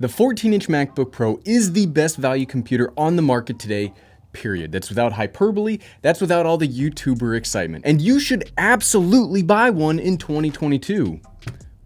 The 14-inch MacBook Pro is the best value computer on the market today, period. That's without hyperbole, that's without all the YouTuber excitement. And you should absolutely buy one in 2022.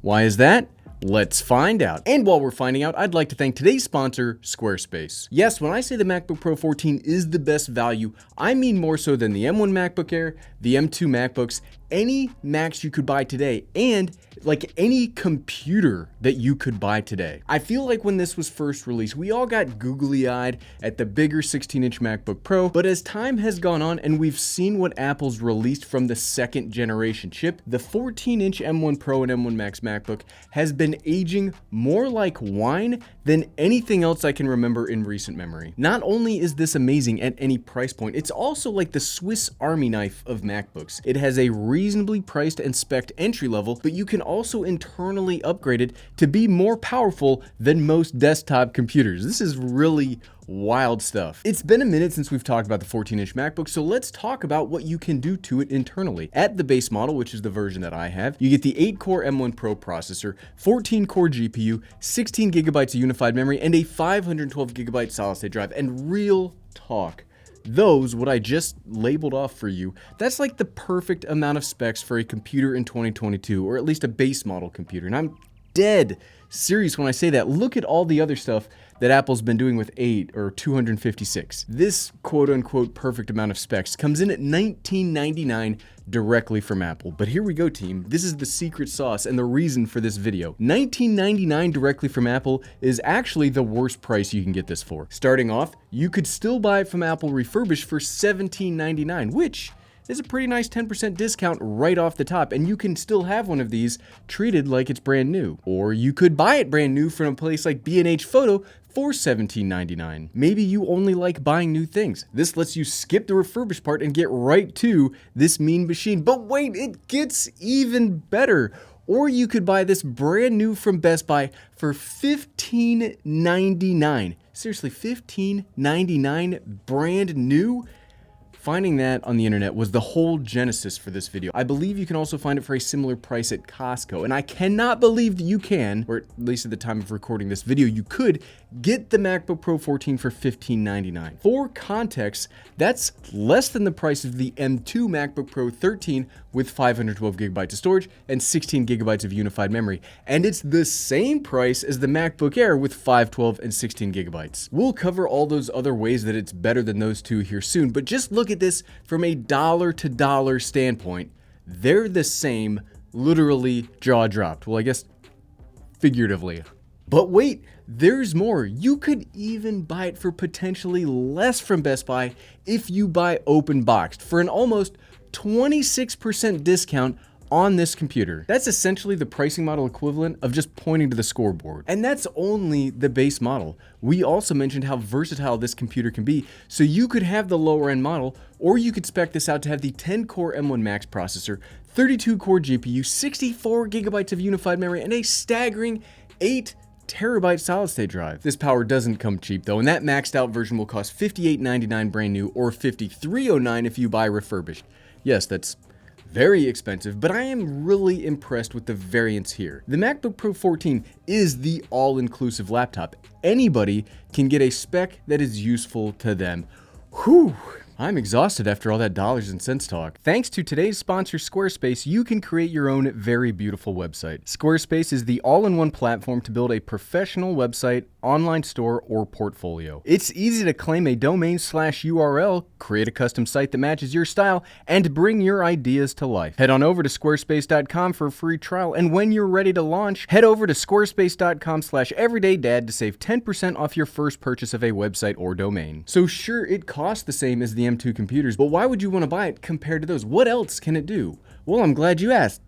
Why is that? Let's find out. And while we're finding out, I'd like to thank today's sponsor, Squarespace. Yes, when I say the MacBook Pro 14 is the best value, I mean more so than the M1 MacBook Air, the M2 MacBooks, any Macs you could buy today, and like any computer that you could buy today. I feel like when this was first released, we all got googly-eyed at the bigger 16-inch MacBook Pro, but as time has gone on and we've seen what Apple's released from the second generation chip, the 14-inch M1 Pro and M1 Max MacBook has been aging more like wine than anything else I can remember in recent memory. Not only is this amazing at any price point, it's also like the Swiss Army knife of MacBooks. It has a reasonably priced and spec'd entry level, but you can also internally upgrade it to be more powerful than most desktop computers. This is really wild stuff. It's been a minute since we've talked about the 14-inch MacBook, so let's talk about what you can do to it internally. At the base model, which is the version that I have, you get the 8-core M1 Pro processor, 14-core GPU, 16 gigabytes of unified memory, and a 512 gigabyte solid-state drive. And real talk, those, what I just labeled off for you, that's like the perfect amount of specs for a computer in 2022, or at least a base model computer. And I'm dead serious when I say that. Look at all the other stuff that Apple's been doing with 8 or 256. This quote-unquote perfect amount of specs comes in at $19.99 directly from Apple. But here we go, team. This is the secret sauce and the reason for this video. $19.99 directly from Apple is actually the worst price you can get this for. Starting off, you could still buy it from Apple refurbished for $17.99, which is a pretty nice 10% discount right off the top, and you can still have one of these treated like it's brand new. Or you could buy it brand new from a place like B&H Photo for $17.99. Maybe you only like buying new things. This lets you skip the refurbished part and get right to this mean machine. But wait, it gets even better. Or you could buy this brand new from Best Buy for $15.99. Seriously, $15.99 brand new? Finding that on the internet was the whole genesis for this video. I believe you can also find it for a similar price at Costco, and I cannot believe that you can, or at least at the time of recording this video, you could get the MacBook Pro 14 for $15.99. For context, that's less than the price of the M2 MacBook Pro 13 with 512 gigabytes of storage and 16 gigabytes of unified memory, and it's the same price as the MacBook Air with 512 and 16 gigabytes. We'll cover all those other ways that it's better than those two here soon, but just look at this from a dollar-to-dollar standpoint. They're the same, literally jaw dropped. Well, I guess figuratively. But wait, there's more. You could even buy it for potentially less from Best Buy if you buy open boxed for an almost 26% discount on this computer. That's essentially the pricing model equivalent of just pointing to the scoreboard. And that's only the base model. We also mentioned how versatile this computer can be, so you could have the lower end model, or you could spec this out to have the 10-core M1 Max processor, 32-core GPU, 64 gigabytes of unified memory, and a staggering 8 terabyte solid state drive. This power doesn't come cheap though, and that maxed out version will cost $58.99 brand new or $53.09 if you buy refurbished. Yes, that's very expensive, but I am really impressed with the variance here. The MacBook Pro 14 is the all-inclusive laptop. Anybody can get a spec that is useful to them. Whew. I'm exhausted after all that dollars and cents talk. Thanks to today's sponsor, Squarespace, you can create your own very beautiful website. Squarespace is the all-in-one platform to build a professional website, online store, or portfolio. It's easy to claim a domain/URL, create a custom site that matches your style, and bring your ideas to life. Head on over to squarespace.com for a free trial, and when you're ready to launch, head over to squarespace.com/everydaydad to save 10% off your first purchase of a website or domain. So sure, it costs the same as the M2 computers, but why would you want to buy it compared to those? What else can it do? Well, I'm glad you asked.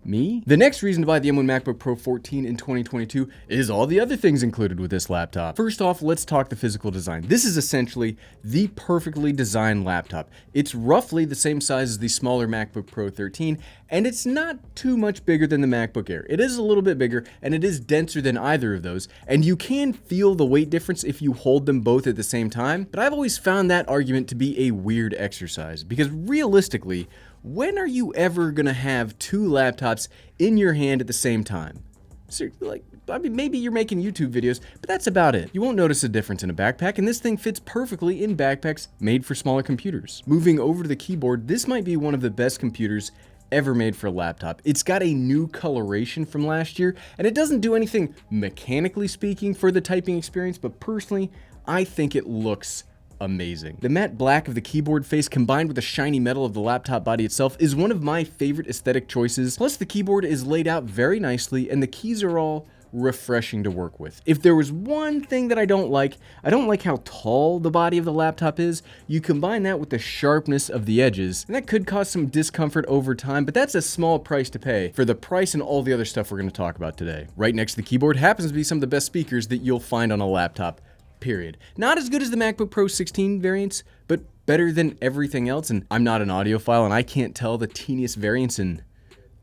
Me? The next reason to buy the M1 MacBook Pro 14 in 2022 is all the other things included with this laptop. First off, let's talk the physical design. This is essentially the perfectly designed laptop. It's roughly the same size as the smaller MacBook Pro 13, and it's not too much bigger than the MacBook Air. It is a little bit bigger, and it is denser than either of those, and you can feel the weight difference if you hold them both at the same time, but I've always found that argument to be a weird exercise, because realistically, when are you ever gonna have two laptops in your hand at the same time? Seriously, like, I mean, maybe you're making YouTube videos, but that's about it. You won't notice a difference in a backpack, and this thing fits perfectly in backpacks made for smaller computers. Moving over to the keyboard, this might be one of the best computers ever made for a laptop. It's got a new coloration from last year, and it doesn't do anything mechanically speaking for the typing experience, but personally, I think it looks amazing. The matte black of the keyboard face combined with the shiny metal of the laptop body itself is one of my favorite aesthetic choices. Plus, the keyboard is laid out very nicely, and the keys are all refreshing to work with. If there was one thing that I don't like how tall the body of the laptop is. You combine that with the sharpness of the edges, and that could cause some discomfort over time, but that's a small price to pay for the price and all the other stuff we're going to talk about today. Right next to the keyboard happens to be some of the best speakers that you'll find on a laptop, period. Not as good as the MacBook Pro 16 variants, but better than everything else, and I'm not an audiophile and I can't tell the teeniest variance in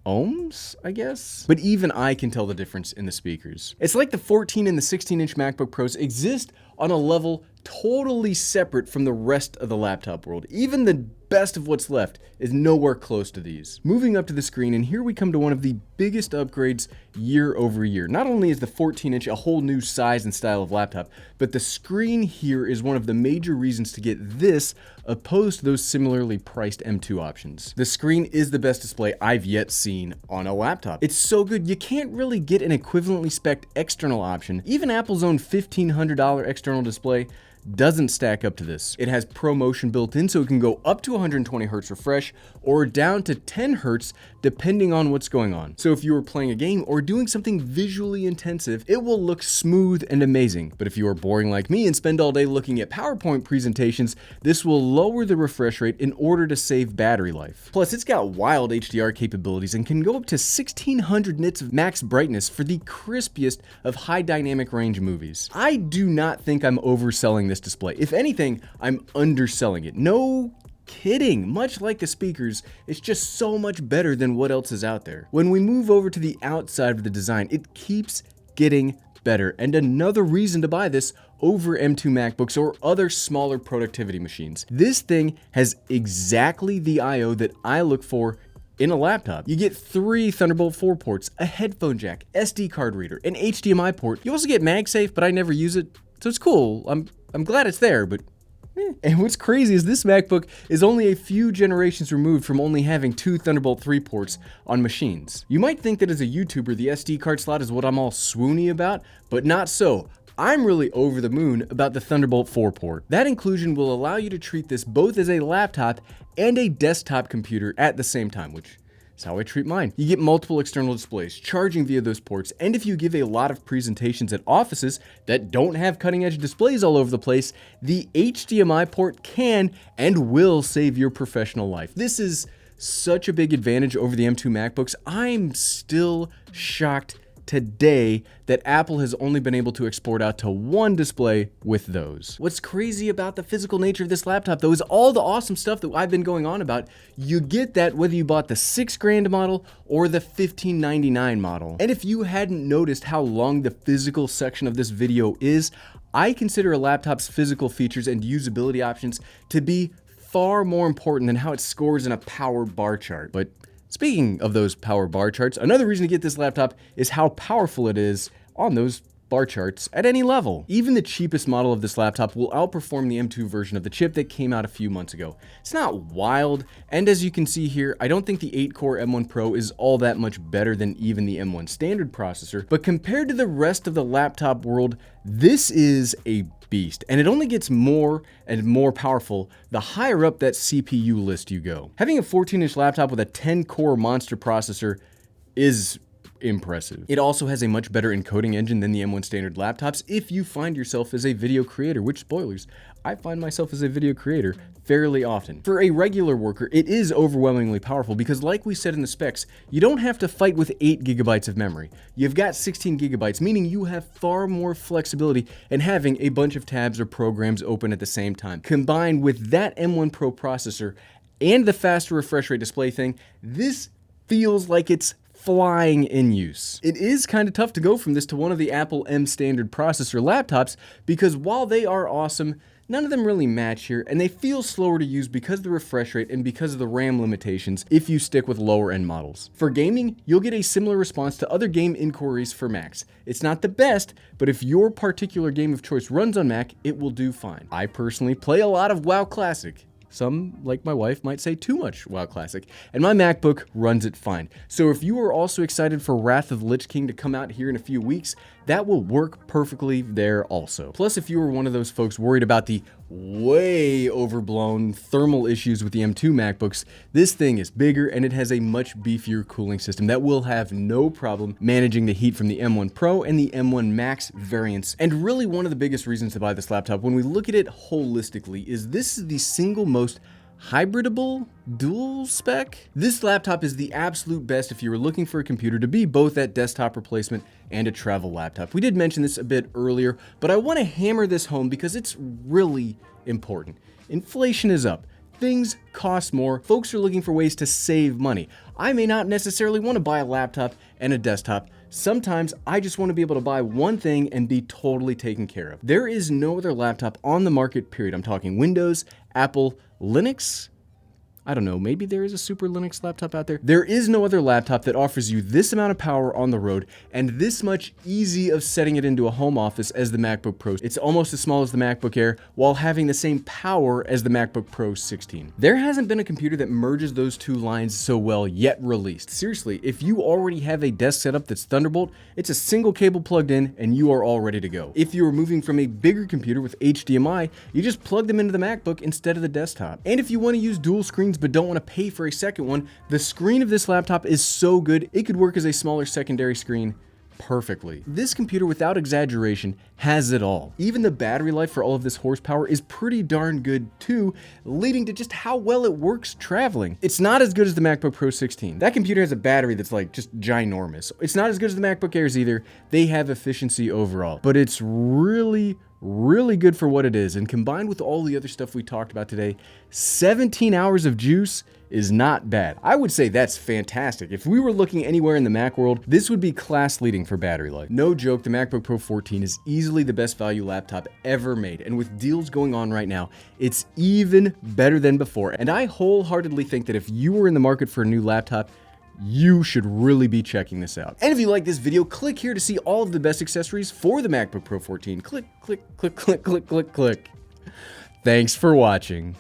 ohms, I guess? But even I can tell the difference in the speakers. It's like the 14 and the 16-inch MacBook Pros exist on a level totally separate from the rest of the laptop world. Even the best of what's left is nowhere close to these. Moving up to the screen, and here we come to one of the biggest upgrades year over year. Not only is the 14-inch a whole new size and style of laptop, but the screen here is one of the major reasons to get this opposed to those similarly priced M2 options. The screen is the best display I've yet seen on a laptop. It's so good, you can't really get an equivalently spec'd external option. Even Apple's own $1,500 external display doesn't stack up to this. It has ProMotion built in, so it can go up to 120 Hz refresh or down to 10 Hz depending on what's going on. So if you are playing a game or doing something visually intensive, it will look smooth and amazing. But if you are boring like me and spend all day looking at PowerPoint presentations, this will lower the refresh rate in order to save battery life. Plus, it's got wild HDR capabilities and can go up to 1600 nits of max brightness for the crispiest of high dynamic range movies. I do not think I'm overselling this display. If anything, I'm underselling it. No kidding. Much like the speakers, it's just so much better than what else is out there. When we move over to the outside of the design, it keeps getting better, and another reason to buy this over M2 MacBooks or other smaller productivity machines. This thing has exactly the I/O that I look for in a laptop. You get 3 Thunderbolt 4 ports, a headphone jack, SD card reader, an HDMI port. You also get MagSafe, but I never use it, so it's cool. I'm glad it's there, but And what's crazy is this MacBook is only a few generations removed from only having 2 Thunderbolt 3 ports on machines. You might think that as a YouTuber, the SD card slot is what I'm all swoony about, but not so. I'm really over the moon about the Thunderbolt 4 port. That inclusion will allow you to treat this both as a laptop and a desktop computer at the same time, which is how I treat mine. You get multiple external displays, charging via those ports, and if you give a lot of presentations at offices that don't have cutting-edge displays all over the place, the HDMI port can and will save your professional life. This is such a big advantage over the M2 MacBooks. I'm still shocked today that Apple has only been able to export out to 1 display with those. What's crazy about the physical nature of this laptop though is all the awesome stuff that I've been going on about. You get that whether you bought the $6,000 model or the $1,599 model. And if you hadn't noticed how long the physical section of this video is, I consider a laptop's physical features and usability options to be far more important than how it scores in a power bar chart. But speaking of those power bar charts, another reason to get this laptop is how powerful it is on those bar charts at any level. Even the cheapest model of this laptop will outperform the M2 version of the chip that came out a few months ago. It's not wild, and as you can see here, I don't think the 8-core M1 Pro is all that much better than even the M1 standard processor, but compared to the rest of the laptop world, this is a beast, and it only gets more and more powerful the higher up that CPU list you go. Having a 14-inch laptop with a 10-core monster processor is impressive. It also has a much better encoding engine than the M1 standard laptops if you find yourself as a video creator, which, spoilers, I find myself as a video creator fairly often. For a regular worker, it is overwhelmingly powerful because, like we said in the specs, you don't have to fight with 8 GB of memory. You've got 16 GB, meaning you have far more flexibility in having a bunch of tabs or programs open at the same time. Combined with that M1 Pro processor and the faster refresh rate display thing, this feels like it's flying in use. It is kind of tough to go from this to one of the Apple M standard processor laptops because while they are awesome, none of them really match here, and they feel slower to use because of the refresh rate and because of the RAM limitations if you stick with lower end models. For gaming, you'll get a similar response to other game inquiries for Macs. It's not the best, but if your particular game of choice runs on Mac, it will do fine. I personally play a lot of WoW Classic. Some, like my wife, might say too much WoW Classic, and my MacBook runs it fine. So if you are also excited for Wrath of the Lich King to come out here in a few weeks, that will work perfectly there also. Plus, if you were one of those folks worried about the way overblown thermal issues with the M2 MacBooks, this thing is bigger and it has a much beefier cooling system that will have no problem managing the heat from the M1 Pro and the M1 Max variants. And really one of the biggest reasons to buy this laptop when we look at it holistically is this is the single most hybridable dual spec. This laptop is the absolute best if you were looking for a computer to be both that desktop replacement and a travel laptop. We did mention this a bit earlier, but I want to hammer this home because it's really important. Inflation is up. Things cost more. Folks are looking for ways to save money. I may not necessarily want to buy a laptop and a desktop. Sometimes I just want to be able to buy one thing and be totally taken care of. There is no other laptop on the market, period. I'm talking Windows, Apple, Linux. I don't know, maybe there is a super Linux laptop out there. There is no other laptop that offers you this amount of power on the road and this much easy of setting it into a home office as the MacBook Pro. It's almost as small as the MacBook Air while having the same power as the MacBook Pro 16. There hasn't been a computer that merges those two lines so well yet released. Seriously, if you already have a desk setup that's Thunderbolt, it's a single cable plugged in and you are all ready to go. If you are moving from a bigger computer with HDMI, you just plug them into the MacBook instead of the desktop. And if you want to use dual screens but don't want to pay for a second one, the screen of this laptop is so good, it could work as a smaller secondary screen perfectly. This computer, without exaggeration, has it all. Even the battery life for all of this horsepower is pretty darn good too, leading to just how well it works traveling. It's not as good as the MacBook Pro 16. That computer has a battery that's like just ginormous. It's not as good as the MacBook Airs either. They have efficiency overall, but it's really good for what it is, and combined with all the other stuff we talked about today, 17 hours of juice is not bad. I would say that's fantastic. If we were looking anywhere in the Mac world, this would be class leading for battery life. No joke, the MacBook Pro 14 is easily the best value laptop ever made, and with deals going on right now, it's even better than before. And I wholeheartedly think that if you were in the market for a new laptop, you should really be checking this out. And if you like this video, click here to see all of the best accessories for the MacBook Pro 14. Click, click, click, click, click, click, click. Thanks for watching.